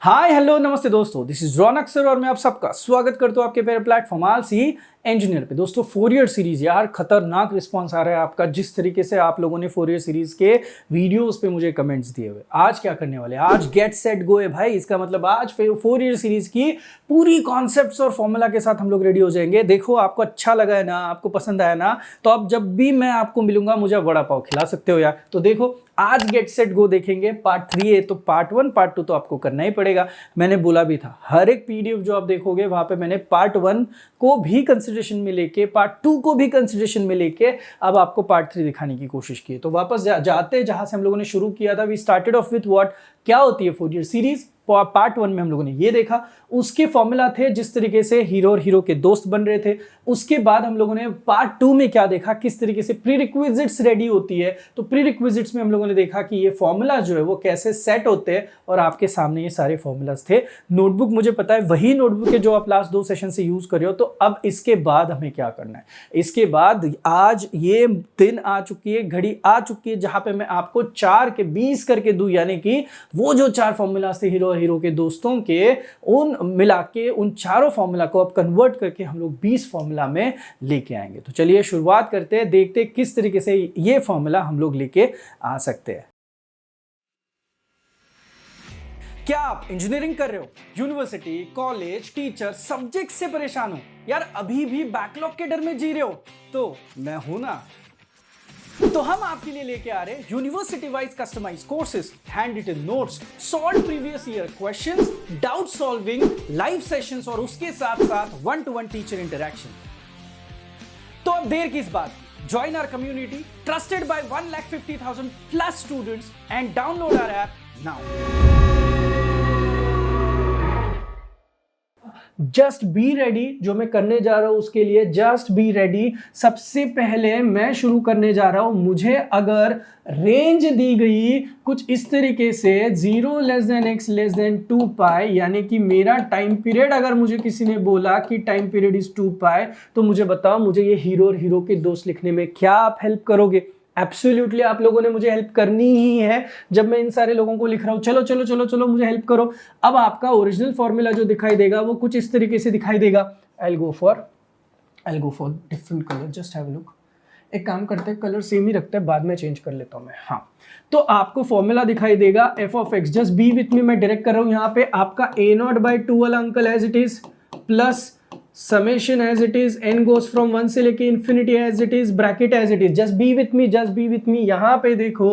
Hi hello नमस्ते दोस्तों, this is Raunak sir और मैं आप सबका स्वागत करता हूं आपके प्यारे प्लेटफॉर्म आलसी इंजीनियर पे। दोस्तों फोरियर सीरीज, यार खतरनाक रिस्पांस आ रहा है आपका, जिस तरीके से आप लोगों ने फोरियर सीरीज के वीडियोस पे मुझे कमेंट्स दिए हुए। आज क्या करने वाले, आज गेट सेट गो है भाई। इसका मतलब आज फोरियर सीरीज की पूरी कॉन्सेप्ट्स और फॉर्मूला के साथ हम लोग रेडी हो जाएंगे। देखो आपको अच्छा लगा है ना, आपको पसंद आया ना, तो अब जब भी मैं आपको मिलूंगा मुझे वड़ा पाव खिला सकते हो यार। तो देखो आज गेट सेट गो देखेंगे, पार्ट 3 है तो पार्ट 1 पार्ट 2 तो आपको करना ही पड़ेगा। मैंने बोला भी था हर एक पीडीएफ जो आप देखोगे वहां पे मैंने पार्ट 1 को भी कंसिडरेशन में लेके, पार्ट 2 को भी कंसिडरेशन में लेके अब आपको पार्ट 3 दिखाने की कोशिश की है। तो वापस जाते जहां से हम लोगों ने शुरू किया था, we started off with what, क्या होती है फोरियर सीरीज। पार्ट 1 में हम लोगों ने ये देखा, उसके फॉर्मूला थे जिस तरीके से हीरो और हीरो के दोस्त बन रहे थे। उसके बाद हम लोगों ने पार्ट 2 में क्या देखा, किस तरीके से प्री रिक्विजिट्स रेडी होती है। तो प्री रिक्विजिट्स में हम लोगों ने देखा कि ये फॉर्मूला जो है वो कैसे सेट होते हैं, और आपके सामने ये सारे फॉर्मूलाज थे। नोटबुक मुझे पता है वही नोटबुक है जो आप लास्ट 2 सेशन से यूज कर रहे हो। तो अब इसके बाद हमें क्या करना है, इसके बाद आज ये दिन आ चुकी है, घड़ी आ चुकी है जहां पे मैं आपको 4 के 20 करके दूं, यानी कि वो जो 4 फॉर्मूलाज थे हीरो के दोस्तों के, उन मिला के उन चारों फॉर्मूला को अब कन्वर्ट करके हम लोग 20 फॉर्मूला में लेके आएंगे। तो चलिए शुरुआत करते हैं, देखते हैं किस तरीके से ये फॉर्मूला हम लोग लेके आ सकते हैं। क्या आप इंजीनियरिंग कर रहे हो, यूनिवर्सिटी, कॉलेज, टीचर, सब्जेक्ट से परेशान हो यार, अभी भी बैकलॉग के डर में जी रहे हो, तो मैं हूं ना। तो हम आपके लिए लेके आ रहे हैं university wise customize courses, hand written notes, solve previous year questions, doubt solving, live sessions और उसके साथ साथ 1-to-1 टीचर इंटरेक्शन। तो अब देर किस बात, join our community trusted by 1,50,000 plus students and download our app now. Just be ready, जो मैं करने जा रहा हूं उसके लिए जस्ट बी रेडी। सबसे पहले मैं शुरू करने जा रहा हूं, मुझे अगर रेंज दी गई कुछ इस तरीके से 0 > x < 2 पाई, यानी कि मेरा टाइम पीरियड, अगर मुझे किसी ने बोला कि टाइम पीरियड इज 2 पाई, तो मुझे बताओ मुझे ये हीरो और हीरो के दोस्त लिखने में क्या आप हेल्प करोगे। एब्सोल्युटली आप लोगों ने मुझे हेल्प करनी ही है। जब मैं इन सारे लोगों को लिख रहा हूं, चलो चलो चलो चलो मुझे हेल्प करो। अब आपका ओरिजिनल फॉर्मूला जो दिखाई देगा वो कुछ इस तरीके से दिखाई देगा। I go for different colour, just have a look. एक काम करते हैं, कलर सेम ही रखते हैं, बाद में चेंज कर लेता हूं मैं। हाँ, तो आपको फॉर्मूला दिखाई देगा f(x), जस्ट बी विथ मी, मैं डायरेक्ट कर रहा हूं यहाँ पे। आपका a0/2 वाला uncle as it is, plus summation as it is, n goes from 1 से लेके infinity as it is, bracket as it is. Just be with me, just be with me. यहाँ पे देखो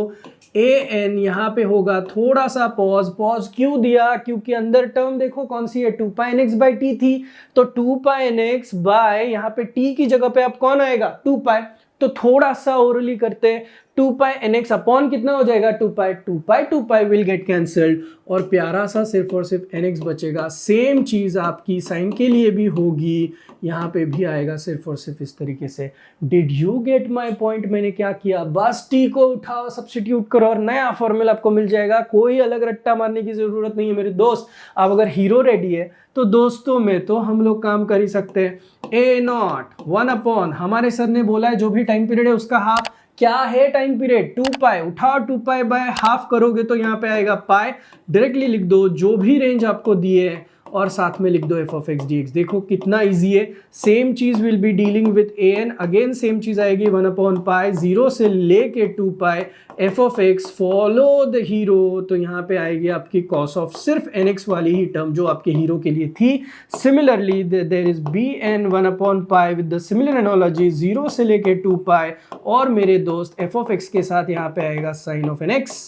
an यहाँ पे होगा थोड़ा सा पॉज क्यों दिया, क्योंकि अंदर टर्म देखो कौन सी है, 2πnx/t थी। तो 2πnx बाय यहाँ पे t की जगह पे अब कौन आएगा, 2π। तो थोड़ा सा ओरली करते हैं, 2πnx अपॉन कितना हो जाएगा, 2π विल गेट कैंसल्ड, और प्यारा सा सिर्फ और सिर्फ nx बचेगा। सेम चीज आपकी साइन के लिए भी होगी, यहाँ पे भी आएगा सिर्फ और सिर्फ इस तरीके से। Did you get my point. मैंने क्या किया, बस t को उठाओ, सब्स्टिट्यूट करो और नया फॉर्मूला आपको मिल जाएगा। कोई अलग रट्टा मारने की जरूरत नहीं है मेरे दोस्त। अब अगर हीरो रेडी है तो दोस्तों में तो हम लोग काम कर ही सकते हैं। a0 1/, हमारे सर ने बोला है जो भी टाइम पीरियड है उसका हाफ। क्या है टाइम पीरियड, 2π। उठाओ 2π बाय हाफ करोगे तो यहाँ पे आएगा पाई। डायरेक्टली लिख दो जो भी रेंज आपको दिए है, और साथ में लिख दो f(x) dx। देखो कितना इजी है। सेम चीज will be dealing with an, again same चीज आएगी 1/π, 0 से लेके 2π f(x) फॉलो द हीरो। तो यहाँ पे आएगी आपकी cos ऑफ सिर्फ nx वाली ही टर्म जो आपके हीरो के लिए थी। Similarly there is bn 1/π with the similar analogy, 0 से लेके 2π, और मेरे दोस्त f(x) के साथ यहाँ पे आएगा sin ऑफ nx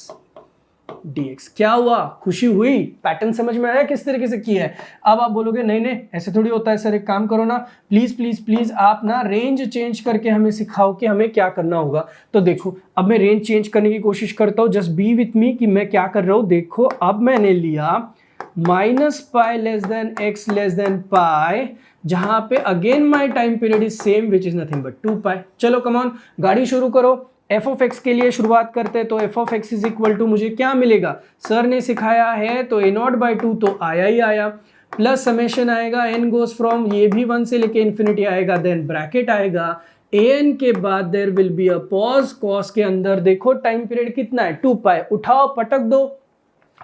dx। क्या हुआ, खुशी हुई, पैटर्न समझ में आया किस तरीके से किया है। अब आप बोलोगे नहीं नहीं ऐसे थोड़ी होता है सर, एक काम करो ना, प्लीज प्लीज प्लीज आप ना रेंज चेंज करके हमें सिखाओ कि हमें क्या करना होगा। तो देखो अब मैं रेंज चेंज करने की कोशिश करता हूं, जस्ट बी विथ मी कि मैं क्या कर रहा हूं। देखो अब मैंने लिया -π x π, जहां पे again my time period is same which is nothing but 2π। चलो कम ऑन, गाड़ी शुरू करो। f(x) के लिए शुरुआत करते हैं। तो f(x) इज इक्वल टू मुझे क्या मिलेगा, सर ने सिखाया है तो a0/2 तो आया ही आया, प्लस समेशन आएगा n गोज फ्रॉम, ये भी 1 से लेके इंफिनिटी आएगा, देन ब्रैकेट आएगा, an के बाद there will be a pause, cos के अंदर देखो टाइम पीरियड कितना है, 2π। उठाओ पटक दो,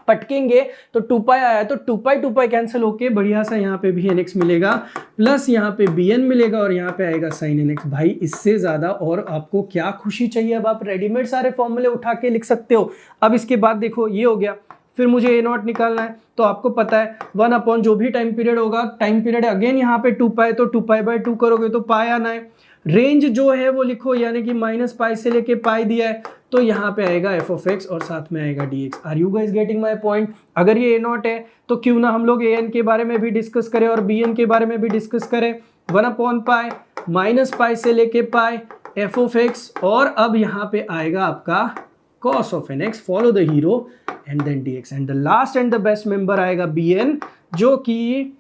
पटकेंगे तो 2 पाई आया, तो 2 पाई कैंसिल होके बढ़िया सा यहाँ पे भी nx मिलेगा, प्लस यहाँ पे bn मिलेगा और यहाँ पे आएगा sin nx। भाई इससे ज्यादा और आपको क्या खुशी चाहिए। अब आप रेडीमेड सारे फॉर्मूले उठा के लिख सकते हो। अब इसके बाद देखो ये हो गया, फिर मुझे a नॉट निकालना है, तो आपको पता है 1 अपॉन जो भी टाइम पीरियड होगा, टाइम पीरियड अगेन यहाँ पे 2 पाई, तो 2 पाई बाय 2 करोगे तो पाई आना है। रेंज जो है वो लिखो, यानी कि माइनस पाई से लेके पाई दिया है, तो यहाँ पे आएगा एफ ऑफ एक्स और साथ में आएगा D X. Are you guys getting my point? अगर ये ए नॉट है तो क्यों ना हम लोग ए एन के बारे में भी डिस्कस करें और बी एन के बारे में भी डिस्कस करें। 1 अपॉन पाई, माइनस पाई से लेके पाई, एफ ऑफ एक्स, और अब यहाँ पे आएगा आपका cos of N X, follow the hero and then D X, and the last and the best member आएगा बी एन, जो कि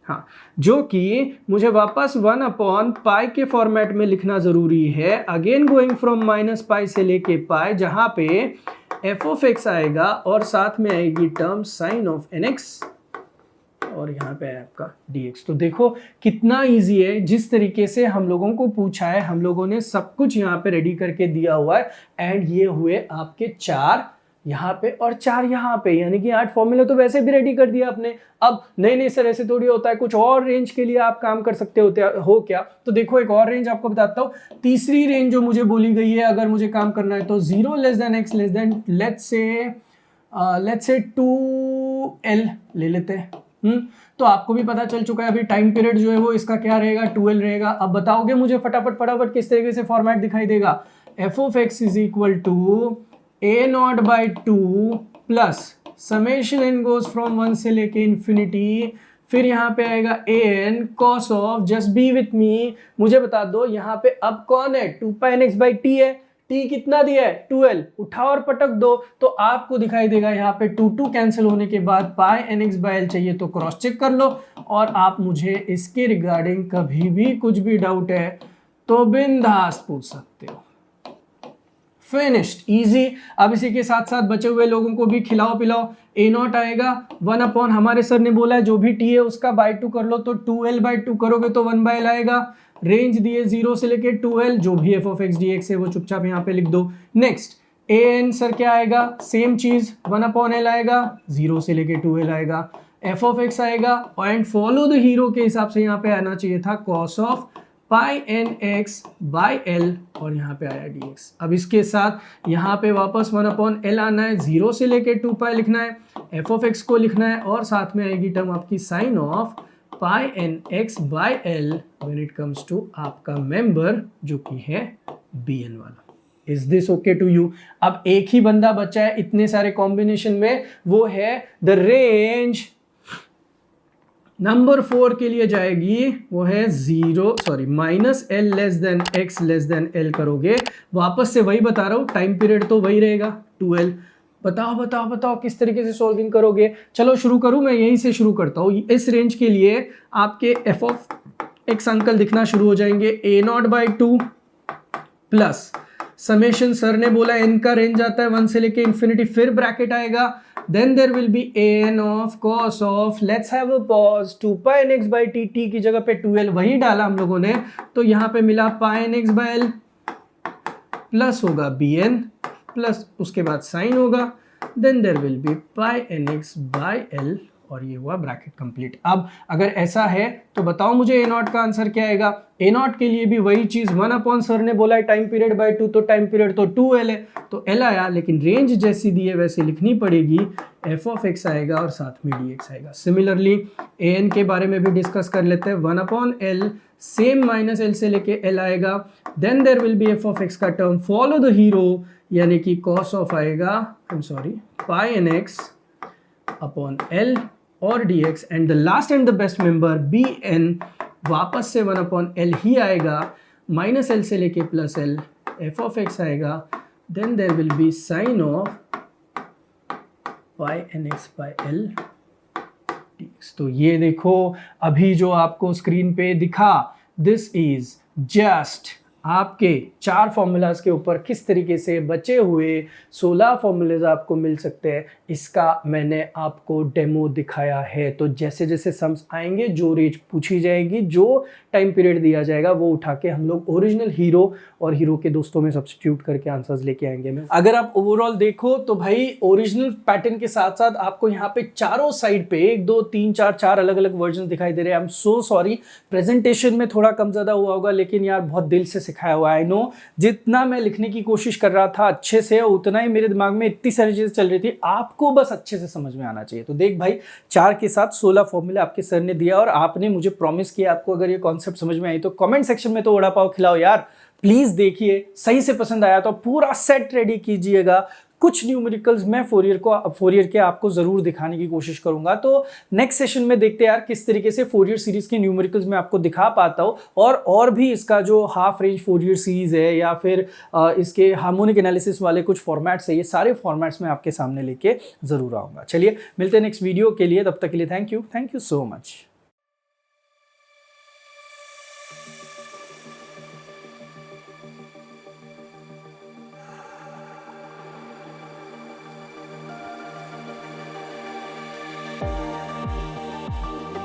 हाँ, जो कि मुझे वापस 1 अपॉन पाई के फॉर्मेट में लिखना जरूरी है। Again going from minus pi से लेके पाई, जहां पे एफ ऑफ एक्स आएगा और साथ में आएगी term sine of N X और यहाँ पे है आपका dx। तो देखो कितना इजी है, जिस तरीके से हम लोगों को पूछा है हम लोगों ने सब कुछ यहाँ पे रेडी करके दिया हुआ है। एंड ये हुए आपके 4 यहाँ पे और 4 यहाँ पे, यानी कि 8 फॉर्मूले तो वैसे भी रेडी कर दिया आपने। अब नहीं सर ऐसे थोड़ी होता है, कुछ और रेंज के लिए आप काम कर सकते हो क्या? तो देखो एक और रेंज आपको बताता हूँ। तीसरी रेंज जो मुझे बोली गई है, अगर मुझे काम करना है तो 0 less than x less than let's say 2l ले लेते हैं। तो आपको भी पता चल चुका है अभी टाइम पीरियड जो है वो इसका क्या रहेगा, 2l रहेगा। अब बताओगे मुझे फटाफट किस तरीके से फॉर्मेट दिखाई देगा। F of x is equal to a naught by 2 plus summation n goes from 1 से लेके इन्फिनिटी, फिर यहाँ पे आएगा a n cos of, just be with me, मुझे बता दो यहाँ पे अब कौन है, 2 pi N x by t है। टी कितना दिया है, 2l, उठा और पटक दो तो आपको दिखाई देगा यहाँ पे 2 कैंसिल होने के बाद पाई एन एक्स बाई एल चाहिए तो क्रॉस चेक कर लो। और आप मुझे इसके रिगार्डिंग कभी भी कुछ भी डाउट है तो बिंदास पूछ सकते हो। Finished, easy. अब इसी के साथ साथ बचे हुए लोगों को भी खिलाओ पिलाओ। ए नॉट आएगा 1 अपॉन, हमारे सर ने बोला है जो भी टी है उसका बाई 2 कर लो, तो 2l बाई 2 करोगे तो 1 बाई एल आएगा। रेंज दिए 0 से लेके 2l, जो भी F of x D x है वो चुपचाप यहाँ पे लिख दो। नेक्स्ट ए एन सर क्या आएगा, सेम चीज 1 अपॉन एल आएगा, 0 से लेके 2l आएगा। एफ ऑफ एक्स आएगा एंड फॉलो द हीरो के हिसाब से यहाँ पे आना चाहिए था cos of pi N x by L और यहाँ पे आया डी एक्स। अब इसके साथ यहाँ पे वापस 1 अपॉन एल आना है, 0 से लेके 2 पाई लिखना है, एफ ऑफ एक्स को लिखना है और साथ में आएगी टर्म आपकी sine of pi N x by L when it comes to आपका मेंबर जो कि है बी एन वाला। Is this okay to you? अब एक ही बंदा बचा है इतने सारे कॉम्बिनेशन में, वो है द रेंज नंबर 4 के लिए जाएगी, वो है minus L less than x less than L करोगे। वापस से वही बता रहा हूँ, टाइम पीरियड तो वही रहेगा 2l। बताओ किस तरीके से सॉल्विंग करोगे। चलो शुरू करूँ, मैं यहीं से शुरू करता हूँ। इस रेंज के लिए आपके एफ ऑफ एक्स अंकल दिखना शुरू हो जाएंगे, a naught by 2 plus summation, sir ने बोला n का रेंज आता है 1 से लेके इन्फिनिटी, फिर ब्रैकेट आएगा, then there will be an of cos of, let's have a pause, 2 pi N x by T, T की जगह पे 2l वही डाला हम लोगों ने, तो यहाँ पे मिला pi N x by l plus होगा bn प्लस उसके बाद साइन होगा, then there will be pi N x by L और ये हुआ ब्रैकेट कंप्लीट। अब अगर ऐसा है तो बताओ मुझे ए नॉट का आंसर क्या आएगा। ए नॉट के लिए भी वही चीज, 1 अपॉन सर ने बोला है टाइम पीरियड बाय 2, तो टाइम पीरियड तो 2l है तो l आया, लेकिन रेंज जैसी दी है वैसे लिखनी पड़ेगी, एफ ऑफ एक्स आएगा और साथ में डी एक्स आएगा। सिमिलरली ए एन के बारे में भी डिस्कस कर लेते हैं, 1 upon L same minus L से लेके एल आएगा, then there will be F of X का टर्म, फॉलो द हीरो, यानी कि कॉस ऑफ आएगा pi N X upon L और dx and the last and the best member B N, वापस से 1 अपॉन एल ही आएगा, minus L से लेके plus l, f of x आएगा, then there will be sine of pi N x by l dx। तो ये देखो अभी जो आपको स्क्रीन पे दिखा, दिस इज जस्ट आपके 4 फॉर्मूलाज के ऊपर किस तरीके से बचे हुए 16 फॉर्मूलाज आपको मिल सकते हैं, इसका मैंने आपको डेमो दिखाया है। तो जैसे जैसे सम्स आएंगे, जो रेंज पूछी जाएगी, जो टाइम पीरियड दिया जाएगा, वो उठा के हम लोग ओरिजिनल हीरो और हीरो के दोस्तों में सब्स्टिट्यूट करके आंसर्स लेके आएंगे। अगर आप ओवरऑल देखो तो भाई ओरिजिनल पैटर्न के साथ साथ आपको यहाँ पे चारों साइड पे 1 2 3 4 अलग अलग वर्जन दिखाई दे रहे हैं। I am so sorry, presentation में थोड़ा कम ज्यादा हुआ होगा, लेकिन यार बहुत दिल से सिखाया हुआ है। आई नो जितना मैं लिखने की कोशिश कर रहा था अच्छे से, उतना ही मेरे दिमाग में इतनी सारी चीजें चल रही थी, आपको बस अच्छे से समझ में आना चाहिए। तो देख भाई, 4 के साथ 16 फॉर्मूला आपके सर ने दिया और आपने मुझे प्रॉमिस किया आपको अगर ये कॉन्सेप्ट समझ में आई तो कमेंट सेक्शन में तो वड़ा पाव खिलाओ यार प्लीज। देखिए सही से पसंद आया तो पूरा सेट रेडी कीजिएगा। कुछ न्यूमेरिकल्स मैं फोरियर के आपको जरूर दिखाने की कोशिश करूंगा। तो नेक्स्ट सेशन में देखते हैं यार किस तरीके से फोरियर सीरीज के न्यूमेरिकल्स मैं आपको दिखा पाता हूं, और भी इसका जो हाफ रेंज फोरियर सीरीज है या फिर इसके हार्मोनिक एनालिसिस वाले कुछ फॉर्मेट्स है, ये सारे फॉर्मेट्स में आपके सामने लेके जरूर आऊंगा। चलिए मिलते हैं नेक्स्ट वीडियो के लिए, तब तक के लिए थैंक यू सो मच।